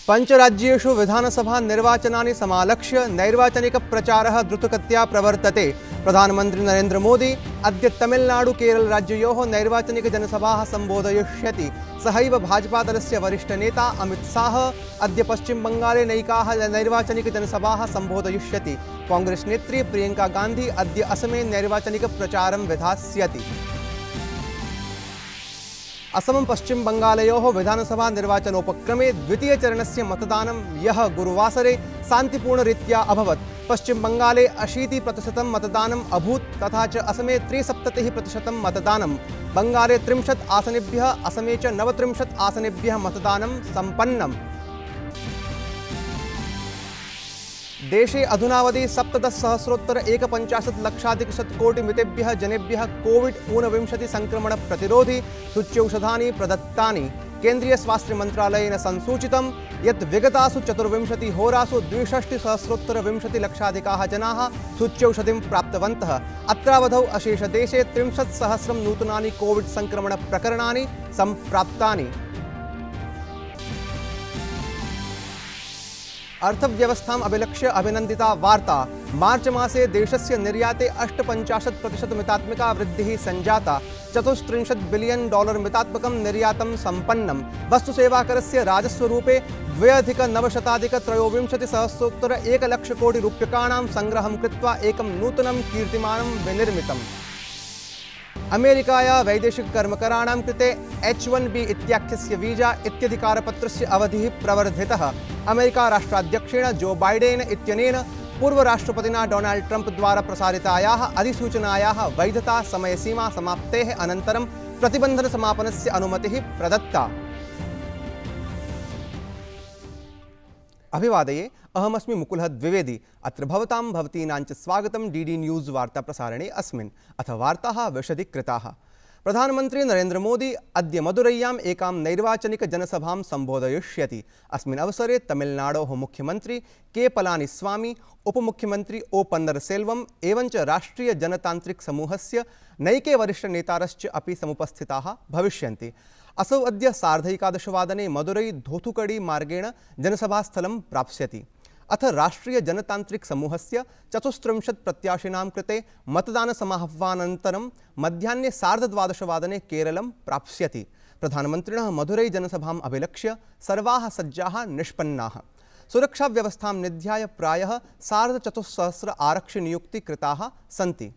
पंचराज्येषु विधानसभा निर्वाचनानि समालक्ष्य नैर्वाचनिक प्रचारः द्रुतगत्या प्रवर्तते। प्रधानमंत्री नरेंद्र मोदी अद्य तमिलनाडु केरल राज्ययोः नैर्वाचनिक जनसभाः संबोधयिष्यति। सहैव भाजपादलस्य वरिष्ठनेता अमित शाह अद्य पश्चिम बंगाले नैकाः नैर्वाचनिक जनसभाः संबोधयिष्यति। कांग्रेस नेत्री प्रियंका गांधी अद्य असमे नैर्वाचनिक प्रचारं विधास्यति। असम पश्चिम बंगालयोः विधानसभा निर्वाचनोपक्रमे द्वितीय चरणस्य मतदानं यः गुरुवासरे शान्तिपूर्णरीत्या अभवत्। पश्चिम बंगाले 80% मतदानम् अभूत् तथा च असमे 73% मतदानं। बंगाले 30 आसनेभ्यः असमे च 39 आसनेभ्यः मतदानं सम्पन्नम्। देशे अधुनावधि 17,150,00,000 जनेभ्यः कोविड-19 संक्रमण प्रतिरोधी सूच्यौषधानि प्रदत्तानि। केंद्रीय स्वास्थ्य मंत्रालयेन संसूचितं यत् विगतासु 24 होरासु 62,20,00,000 जनाः सूच्यौषधिं प्राप्तवन्तः। अत्रावधौ अशेषदेशे 30,000 नूतनानि कोविड संक्रमण प्रकरणानि सम्प्राप्तानि। अर्थव्यवस्थाम् अभिलक्ष्य अभिनन्दिता वार्ता। मार्च मासे देशस्य निर्याते 58% मितात्मिका वृद्धिः संजाता। 34 बिलियन डॉलर मितात्मकं निर्यातं सम्पन्नम्। वस्तुसेवाकरस्य राजस्वरूपे 2,923,1 कोटि रूप्यकाणां संग्रहं कृत्वा एकं नूतनं कीर्तिमानं विनिर्मितम्। अमेरिकाया वैदेशिककर्मकराणां कृते H-1B इत्याख्यस्य वीजा इत्यधिकारपत्रस्य अवधिः प्रवर्धितः। अमेरिका राष्ट्राध्यक्षेण जो बाइडेन इत्यनेन पूर्वराष्ट्रपतिना डोनाल्ड ट्रम्प द्वारा प्रसारितायाः अधिसूचनायाः वैधता समयसीमा समाप्तेः अनन्तरं प्रतिबन्धनसमापनस्य अनुमतिः प्रदत्ता। अभिवादये, अहमस्मि मुकुलः द्विवेदी। अत्र भवतीनां च स्वागतं डीडी न्यूज़ वार्ता प्रसारणे अस्मिन्। अथ वार्ताः विशदीकृताः। प्रधानमंत्री नरेंद्र मोदी अद्य मदुरैयाम् एकां नैर्वाचनिक जनसभां संबोधयिष्यति। अस्मिन् अवसरे तमिलनाडोः मुख्यमंत्री के पलानीस्वामी, उपमुख्यमंत्री ओ पन्नरसेल्वम एवं च राष्ट्रीय जनतांत्रिक समूहस्य नैके वरिष्ठनेतारश्च अपि समुपस्थिताः भविष्यन्ति। असौ अद्य 11:30 मदुरै धोथुकड़ी मार्गेण जनसभास्थलं प्राप्स्यति। अथ राष्ट्रीय जनतांत्रिक समूहस्य 34 प्रत्याशिनां कृते मतदानसमाह्वानानन्तरं मध्याह्ने 12:30 केरलं प्राप्स्यति। प्रधानमन्त्रिणः मदुरै जनसभाम् अभिलक्ष्य सर्वाः सज्जाः निष्पन्नाः। सुरक्षाव्यवस्थां निध्याय प्रायः 4,500 आरक्षिनियुक्तिकृताः सन्ति।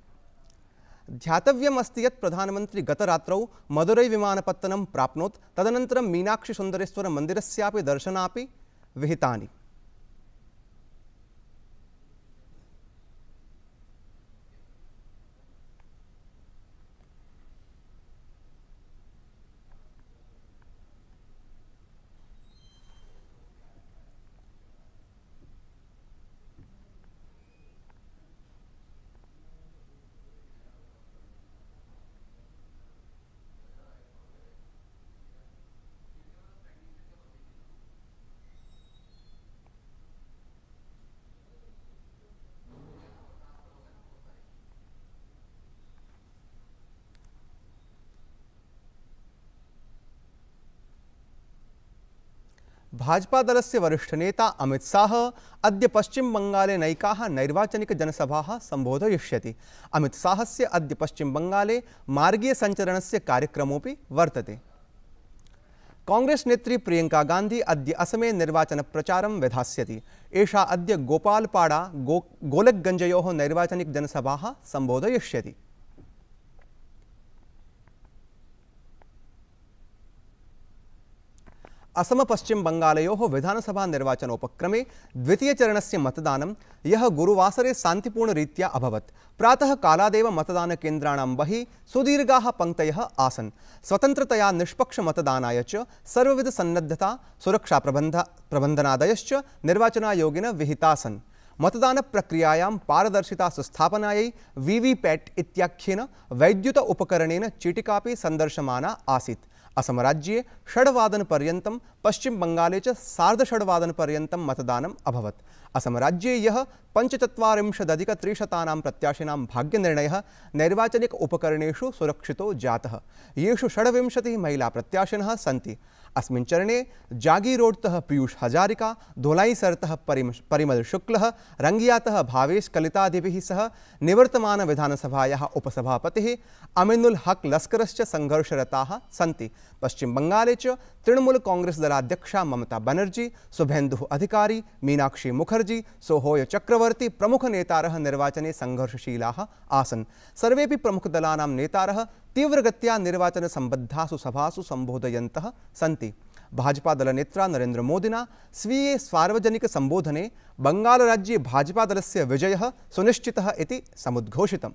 ध्यातव्यमस्ति यत् प्रधानमंत्री गतरात्रौ मदुरै विमानपत्तनं प्राप्नोत्। तदनन्तरं मीनाक्षी सुन्दरेश्वर मन्दिरस्यापि दर्शनापि विहितानि। भाजपा दलस्य वरिष्ठनेता अमित शाह अद्य पश्चिम बंगाले नैकाः नैर्वाचनिक जनसभाः संबोधयिष्यति। अमित शाहस्य अद्य पश्चिम बंगाले मार्गीय संचरणस्य कार्यक्रमोऽपि वर्तते। कांग्रेस नेत्री प्रियंका गांधी अद्य असमे निर्वाचन प्रचारं विधास्यति। एषा अद्य गोपालपाड़ा गोलकगंजयोः नैर्वाचनिक जनसभाः संबोधयिष्यति। असम पश्चिम बंगालयोः विधानसभा निर्वाचनोपक्रमे द्वितीय चरणस्य मतदानं यः गुरुवासरे शान्तिपूर्णरीत्या अभवत्। प्रातः कालादेव मतदानकेन्द्राणां बहिः सुदीर्घाः पङ्क्तयः आसन्। स्वतन्त्रतया निष्पक्ष मतदानाय च सर्वविधसन्नद्धता सुरक्षाप्रबन्धनादयश्च निर्वाचनायोगेन विहितासन्। मतदानप्रक्रियायां पारदर्शिता सुस्थापनायै वीवीपैट इत्याख्येन वैद्युत उपकरणेन चीटिकापि सन्दर्शमाना आसीत्। असमराज्ये 6:00-पर्यन्तं पश्चिमबङ्गाले च 6:30-पर्यन्तं मतदानम् अभवत्। असमराज्ये यः 45,300 प्रत्याशिनां भाग्यनिर्णयः नैर्वाचनिक उपकरणेषु सुरक्षितो जातः, येषु 26 महिला प्रत्याशिनः सन्ति। अस्मिन् चरणे जागीरोडतः पीयूष हजारिका, धोलाईसरतः परिमल शुक्लः, रंगियातः भावेश कलितादिभिः सह निवर्तमान विधानसभायाः उपसभापतिः अमीनुल हक लस्करश्च संघर्षरताः सन्ति। पश्चिम बंगाले च तृणमूल कांग्रेस दलाध्यक्षा ममता बनर्जी, शुभेन्दुः अधिकारी, मीनाक्षी मुखर्जी, सोहोय चक्रवर्ती प्रमुख नेतारः निर्वाचने संघर्षशीलाः आसन्। सर्वेपि प्रमुखदलानां नेतारः तीव्रगत्या निर्वाचनसम्बद्धासु सभासु सम्बोधयन्तः सन्ति। भाजपा दलनेत्रा नरेन्द्र मोदिना स्वीये सार्वजनिक सम्बोधने बंगालराज्ये भाजपा दलस्य विजयः सुनिश्चितः इति समुद्घोषितम्।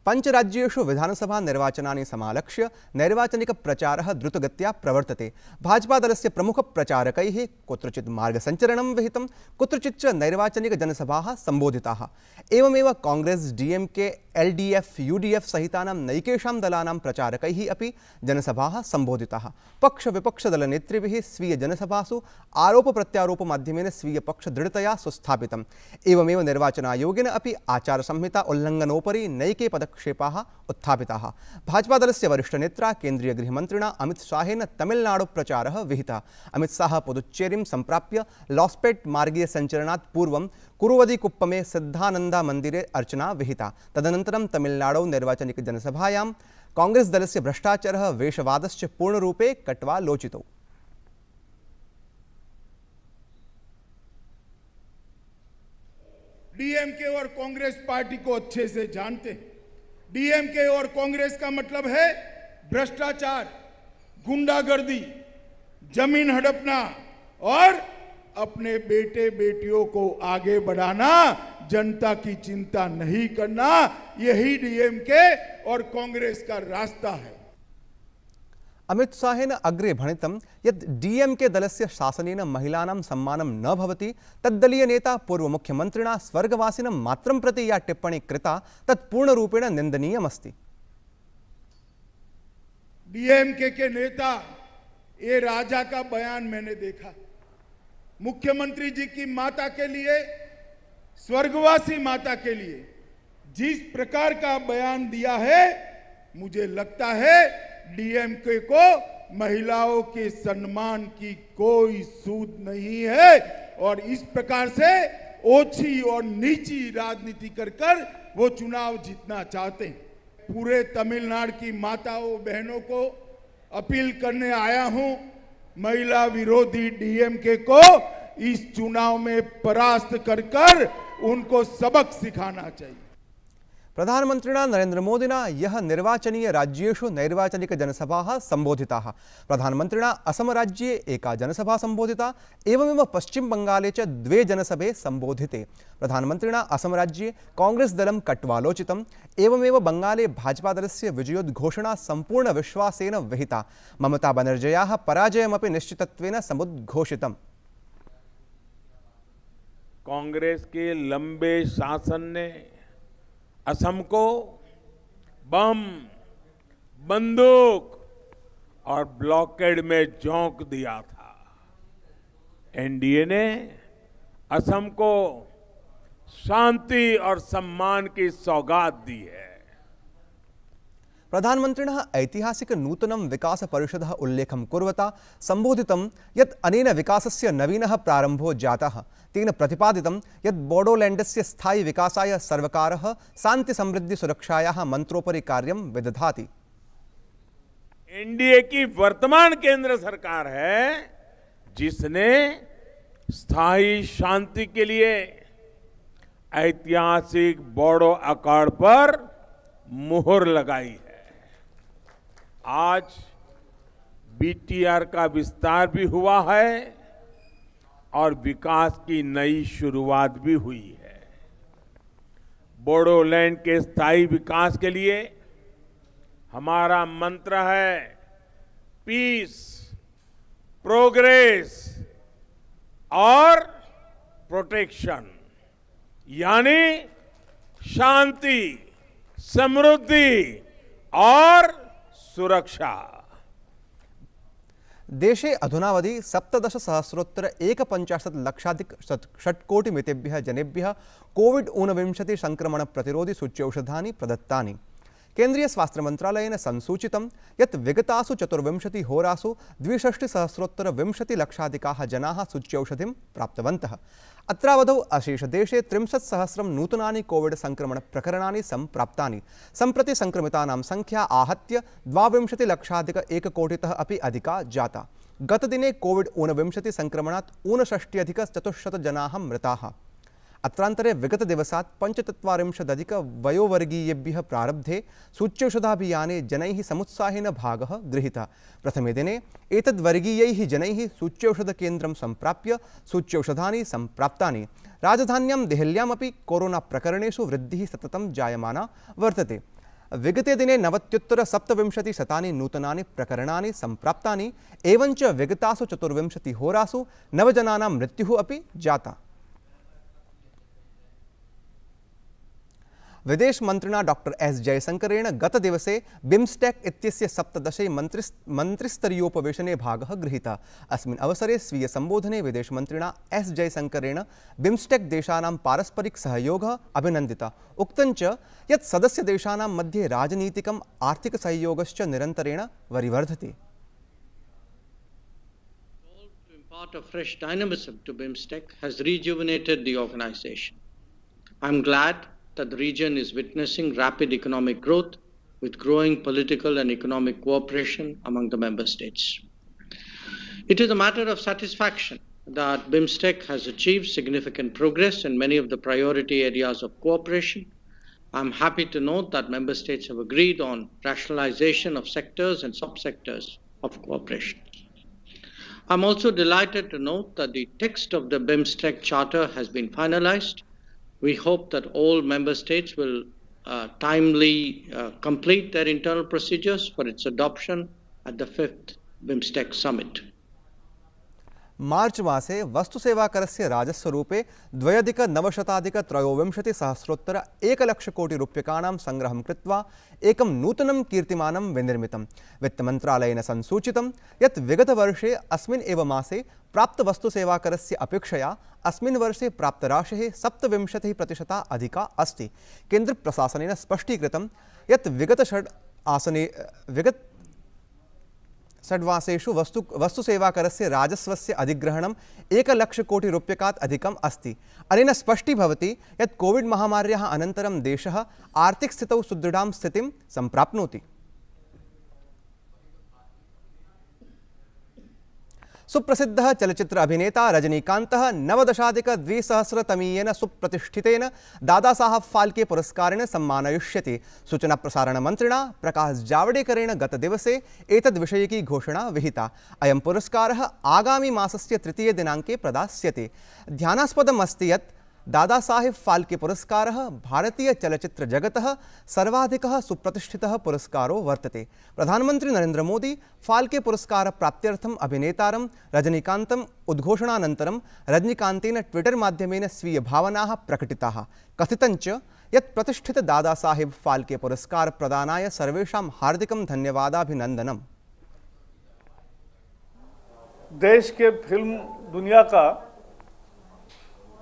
पंचराज्येषु विधानसभा निर्वाचनानि समालक्ष्य नैर्वाचनिक प्रचारः द्रुतगत्या प्रवर्तते। भाजपा दलस्य प्रमुख प्रचारकैः कुत्रचित् मार्गसञ्चरणं विहितं, कुत्रचित् च नैर्वाचनिक जनसभाः सम्बोधिताः। एवमेव कांग्रेस, डीएमके, एलडीएफ, यूडीएफ सहितानां नैकेषां दलानां प्रचारकैः अपि जनसभाः सम्बोधिताः। पक्षविपक्षदलनेतृभिः स्वीयजनसभासु आरोप-प्रत्यारोपमाध्यमेन स्वीयपक्षदृढतया सुस्थापितम्। एवमेव निर्वाचनायोगेन अपि आचारसंहिता उल्लङ्घनोपरि नैके पदक्षेपाः उत्थापिताः। भाजपा दलस्य वरिष्ठनेत्रा केन्द्रीय गृहमन्त्रिणा अमित शाहेन तमिलनाडु प्रचारः विहितः। अमित शाह पुदुच्चेरीं सम्प्राप्य लॉस्पेट मार्गीय सञ्चरणात् पूर्वं कुरुवदीकुप्पमे सिद्धानन्दा मन्दिरे अर्चना विहिता। तदनन्तरं तमिलनाडौ निर्वाचनिक जनसभायां कांग्रेस दलस्य भ्रष्टाचारः वेशवादश्च पूर्णरूपे कट्वालोचितौ। डीएमके और कांग्रेस पार्टी को अच्छे से जानते हैं। डीएमके और कांग्रेस का मतलब है भ्रष्टाचार, गुंडागर्दी, जमीन हड़पना और अपने बेटे बेटियों को आगे बढ़ाना, जनता की चिंता नहीं करना, यही डीएमके और कांग्रेस का रास्ता है। अमित शाहेन अग्रे भणितं यत् डीएमके दलस्य शासनेन महिलानां सम्मानं न भवति। तद्दलीय नेता पूर्व मुख्यमन्त्रिणा स्वर्गवासिनं मात्रं प्रति या टिप्पणी कृता तत् पूर्णरूपेण निन्दनीयमस्ति। डीएमके के नेता, ये राजा का बयान मैंने देखा, मुख्यमंत्री जी की माता के लिए, स्वर्गवासी माता के लिए जिस प्रकार का बयान दिया है, मुझे लगता है डीएमके को महिलाओं के सम्मान की कोई सूद नहीं है और इस प्रकार से ओछी और नीची राजनीति कर वो चुनाव जीतना चाहते हैं। पूरे तमिलनाडु की माताओं बहनों को अपील करने आया हूं, महिला विरोधी डीएमके को इस चुनाव में परास्त कर उनको सबक सिखाना चाहिए। प्रधानमन्त्रिणा नरेन्द्र मोदिना यह निर्वाचनीय राज्येषु नैर्वाचनिक जनसभाः सम्बोधिताः। प्रधानमन्त्रिणा असम राज्ये एका जनसभा सम्बोधिता, एवमेव पश्चिम बंगाले च 2 जनसभे सम्बोधिते। प्रधानमन्त्रिणा असम राज्ये कांग्रेस दलं कट्वालोचितम्। एवमेव बंगाले भाजपा दलस्य विजयोद्घोषणा सम्पूर्ण विश्वासेन विहिता। ममता बनर्जयाः पराजयमपि निश्चितत्वेन समुद्घोषितम्। कांग्रेस के लंबे शासन ने असम को बम, बंदूक और ब्लॉकेड में झोंक दिया था। एनडीए ने असम को शांति और सम्मान की सौगात दी है। प्रधानमन्त्रिणः ऐतिहासिक नूतनं विकास परिषदः उल्लेखं कुर्वता सम्बोधितं यत् अनेन विकासस्य नवीनः प्रारम्भो जातः। तेन प्रतिपादितं यत् बोडोलैण्डस्य स्थायी विकासाय सर्वकारः शान्ति समृद्धि सुरक्षायाः मंत्रोपरि कार्यं विदधाति। एनडीए की वर्तमान केंद्र सरकार है जिसने स्थायी शांति के लिए ऐतिहासिक बोडो अकॉर्ड पर मुहर लगाई है। आज बीटीआर का विस्तार भी हुआ है और विकास की नई शुरुआत भी हुई है। बोडोलैंड के स्थायी विकास के लिए हमारा मंत्र है पीस, प्रोग्रेस और प्रोटेक्शन, यानी शांति, समृद्धि और सुरक्षा। देशे अधुनावधि 17,सहस्रोत्तर 150 षट्कोटिमितेभ्यः जनेभ्यः कोविड-19 संक्रमण प्रतिरोधि सूच्यौषधानि प्रदत्तानि। केंद्रीय स्वास्थ्य मंत्रालयेन संसूचितं यत् विगतासु 24 होरासु 62,000 20 जनाः सूच्यौषधिं प्राप्तवन्तः। अत्रावधौ अशेषदेशे 63,000 नूतनानि कोविड संक्रमण प्रकरणानि सम्प्राप्तानि। सम्प्रति संक्रमितानां संख्या आहत्य 22,00,000 कोटितः अपि अधिका जाता। गतदिने कोविड-19 संक्रमणात् 59,400 जनाः मृताः। अत्रांतरे विगत दिवसात् 45 वयोवर्गीयेभ्यः प्रारब्धे सूच्यौषधाभियाने जनैः समुत्साहेन भागः गृहीतः। प्रथमे दिने एतद्वर्गीयैः जनैः सूच्यौषधकेन्द्रं सम्प्राप्य सूच्यौषधानि सम्प्राप्तानि। राजधान्यां देहल्यामपि कोरोना प्रकरणेषु वृद्धिः सततं जायमाना वर्तते। विगते दिने 90,उत्तर-27 नूतनानि प्रकरणानि सम्प्राप्तानि। एवञ्च विगतासु 24 होरासु 9 जनानां मृत्युः अपि जाता। विदेश मंत्रिणा डॉक्टर एस जयशंकरेण गतदिवसे बिम्स्टेक इत्यस्य 17 मन्त्रिस्तरीयोपवेशने भागः गृहीतः। अस्मिन् अवसरे स्वीय संबोधने विदेश मंत्रिणा एस जयशंकरेण बिम्स्टेक देशानां पारस्परिक सहयोगः अभिनन्दितः। उक्तं च यत् सदस्य देशानां मध्ये राजनीतिकम् आर्थिक सहयोगश्च निरन्तरेण वरिवर्धते। Impart a fresh dynamism to BIMSTEC has rejuvenated the organization. I'm glad that the region is witnessing rapid economic growth with growing political and economic cooperation among the member states. It is a matter of satisfaction that BIMSTEC has achieved significant progress in many of the priority areas of cooperation. I'm happy to note that member states have agreed on rationalization of sectors and subsectors of cooperation. I'm also delighted to note that the text of the BIMSTEC Charter has been finalized. We hope that all member states will timely complete their internal procedures for its adoption at the 5th BIMSTEC Summit. मार्च मासे वस्तुसेवाकरस्य राजस्वरूपे 2,923,000 1,00,000,000 संग्रहं कृत्वा एकं नूतनं कीर्तिमानं विनिर्मितम्। वित्तमन्त्रालयेन संसूचितं यत् विगतवर्षे अस्मिन् एव मासे प्राप्तवस्तुसेवाकरस्य अपेक्षया अस्मिन् वर्षे प्राप्तराशिः 27% अधिका अस्ति। केन्द्रप्रशासनेन स्पष्टीकृतं यत् विगत षड्मासेषु वस्तुसेवाकरस्य राजस्वस्य अधिग्रहणं 1,00,000,000 अधिकम् अस्ति। अनेन स्पष्टीभवति यत् कोविड महामार्याः अनन्तरं देशः आर्थिकस्थितौ सुदृढां स्थितिं सम्प्राप्नोति। सुप्रसिद्धः चलचित्र अभिनेता रजनीकान्तः 19-2000 सुप्रतिष्ठितेन दादासाहब फाल्के पुरस्कारेण सम्मानयिष्यते। सूचना प्रसारण मंत्रिणा प्रकाश जावडेकरेण गतदिवसे एतद्विषयिकी घोषणा विहिता। अयं पुरस्कारः आगामी मासस्य 3 दिनाङ्के प्रदास्यते। ध्यानास्पदम् अस्ति यत् दादासाहेब फाल्के पुरस्कारः भारतीय चलचित्र जगतः सर्वाधिकः सुप्रतिष्ठितः पुरस्कारो वर्तते। प्रधानमंत्री नरेंद्र मोदी फाल्के पुरस्कार प्राप्त्यर्थम् अभिनेतारं रजनीकान्तम् उद्घोषणानन्तरं रजनीकान्तेन ट्विटर माध्यमेन स्वीय भावनाः प्रकटिताः। कथितञ्च यत् प्रतिष्ठित दादासाहेब फाल्के पुरस्कार प्रदानाय सर्वेषां हार्दिकं धन्यवादाभिनन्दनम्। देश के फिल्म दुनिया का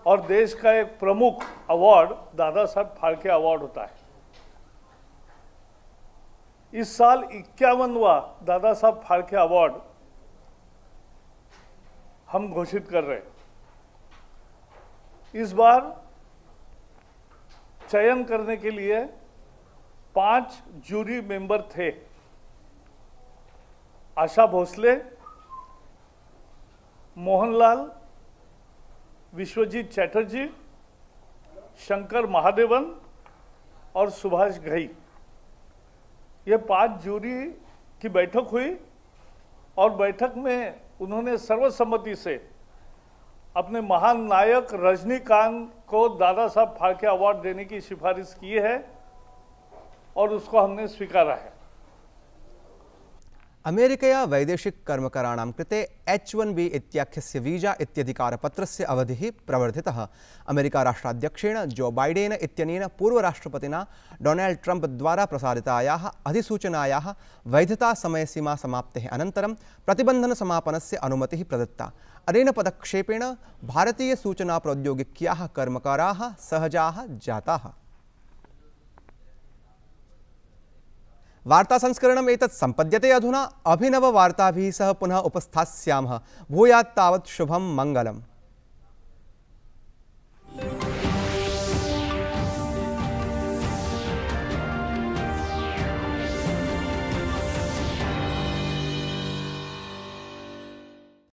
और देश का एक प्रमुख अवार्ड दादा साहब फाल्के अवार्ड होता है। इस साल 51वां दादा साहब फाल्के अवार्ड हम घोषित कर रहे हैं। इस बार चयन करने के लिए 5 जूरी मेंबर थे। आशा भोसले, मोहनलाल, विश्वजीत चैटर्जी, शंकर महादेवन और सुभाष घई। ये 5 जूरी की बैठक हुई और बैठक में उन्होंने सर्वसम्मति से अपने महान नायक रजनीकांत को दादा साहब फाल्के अवार्ड देने की सिफारिश की है और उसको हमने स्वीकारा है। अमेरिकया वैदेशिककर्मकराणां कृते H-1B इत्याख्यस्य वीजा इत्यधिकारपत्रस्य अवधिः प्रवर्धितः। अमेरिकाराष्ट्राध्यक्षेण जो बाइडेन इत्यनेन पूर्वराष्ट्रपतिना डोनाल्ड ट्रम्प द्वारा प्रसारितायाः अधिसूचनायाः वैधतासमयसीमा समाप्तेः अनन्तरं प्रतिबन्धनसमापनस्य अनुमतिः प्रदत्ता। अनेन पदक्षेपेण भारतीयसूचनाप्रौद्योगिक्याः कर्मकराः सहजाः जाताः। वार्ता संस्करणम् एतत् सम्पद्यते अधुना। अभिनववार्ताभिः सह पुनः उपस्थास्यामः। भूयात् तावत् शुभं मङ्गलम्।